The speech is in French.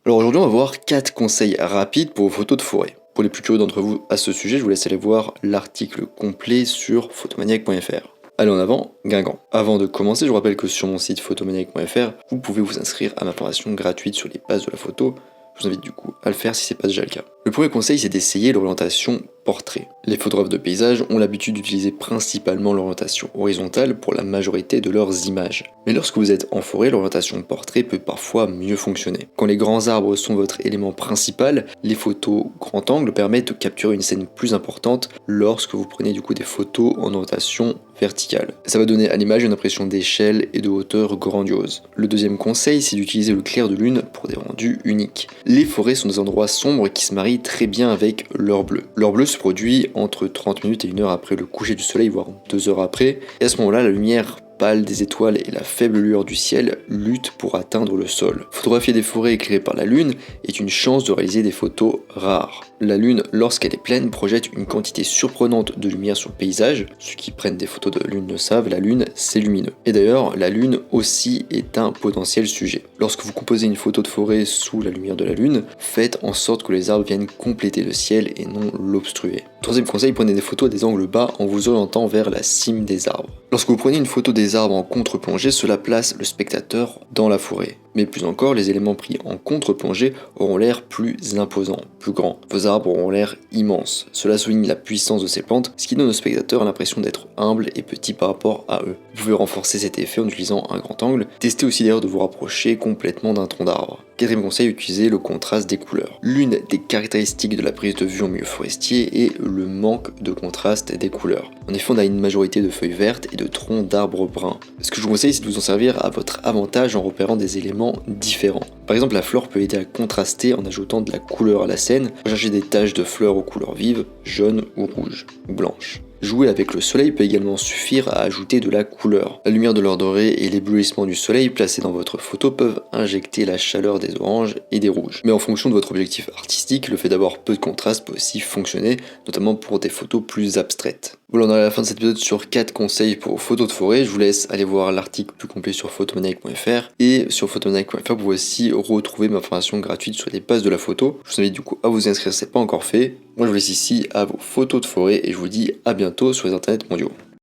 Alors aujourd'hui on va voir 4 conseils rapides pour vos photos de forêt. Pour les plus curieux d'entre vous à ce sujet, je vous laisse aller voir l'article complet sur photomaniac.fr. Allez en avant, Guingamp. Avant de commencer, je vous rappelle que sur mon site photomaniac.fr, vous pouvez vous inscrire à ma formation gratuite sur les bases de la photo. Je vous invite du coup à le faire si c'est pas déjà le cas. Le premier conseil, c'est d'essayer l'orientation portrait. Les photographes de paysage ont l'habitude d'utiliser principalement l'orientation horizontale pour la majorité de leurs images. Mais lorsque vous êtes en forêt, l'orientation portrait peut parfois mieux fonctionner. Quand les grands arbres sont votre élément principal, les photos grand angle permettent de capturer une scène plus importante lorsque vous prenez du coup des photos en orientation verticale. Ça va donner à l'image une impression d'échelle et de hauteur grandiose. Le deuxième conseil, c'est d'utiliser le clair de lune pour des rendus uniques. Les forêts sont des endroits sombres qui se marient très bien avec l'heure bleue. L'heure bleue se produit entre 30 minutes et 1 heure après le coucher du soleil, voire 2 heures après, et à ce moment-là, la lumière pâle des étoiles et la faible lueur du ciel luttent pour atteindre le sol. Photographier des forêts éclairées par la lune est une chance de réaliser des photos rares. La lune, lorsqu'elle est pleine, projette une quantité surprenante de lumière sur le paysage. Ceux qui prennent des photos de lune le savent, la lune c'est lumineux. Et d'ailleurs, la lune aussi est un potentiel sujet. Lorsque vous composez une photo de forêt sous la lumière de la lune, faites en sorte que les arbres viennent compléter le ciel et non l'obstruer. Troisième conseil, prenez des photos à des angles bas en vous orientant vers la cime des arbres. Lorsque vous prenez une photo des arbres en contre-plongée, cela place le spectateur dans la forêt. Mais plus encore, les éléments pris en contre-plongée auront l'air plus imposants, plus grands. Vos arbres auront l'air immenses. Cela souligne la puissance de ces plantes, ce qui donne au spectateur l'impression d'être humble et petit par rapport à eux. Vous pouvez renforcer cet effet en utilisant un grand angle. Testez aussi d'ailleurs de vous rapprocher complètement d'un tronc d'arbre. Quatrième conseil, utilisez le contraste des couleurs. L'une des caractéristiques de la prise de vue en milieu forestier est le manque de contraste des couleurs. En effet, on a une majorité de feuilles vertes et de troncs d'arbres bruns. Ce que je vous conseille, c'est de vous en servir à votre avantage en repérant des éléments différents. Par exemple, la fleur peut aider à contraster en ajoutant de la couleur à la scène. Recherchez des taches de fleurs aux couleurs vives, jaunes ou rouges, ou blanches. Jouer avec le soleil peut également suffire à ajouter de la couleur. La lumière de l'or doré et l'éblouissement du soleil placés dans votre photo peuvent injecter la chaleur des oranges et des rouges. Mais en fonction de votre objectif artistique, le fait d'avoir peu de contraste peut aussi fonctionner, notamment pour des photos plus abstraites. Voilà, on arrive à la fin de cet épisode sur 4 conseils pour vos photos de forêt. Je vous laisse aller voir l'article plus complet sur photomaniac.fr, et sur photomaniac.fr vous pouvez aussi retrouver ma formation gratuite sur les bases de la photo. Je vous invite du coup à vous inscrire si ce n'est pas encore fait. Moi je vous laisse ici à vos photos de forêt et je vous dis à bientôt sur les internets mondiaux.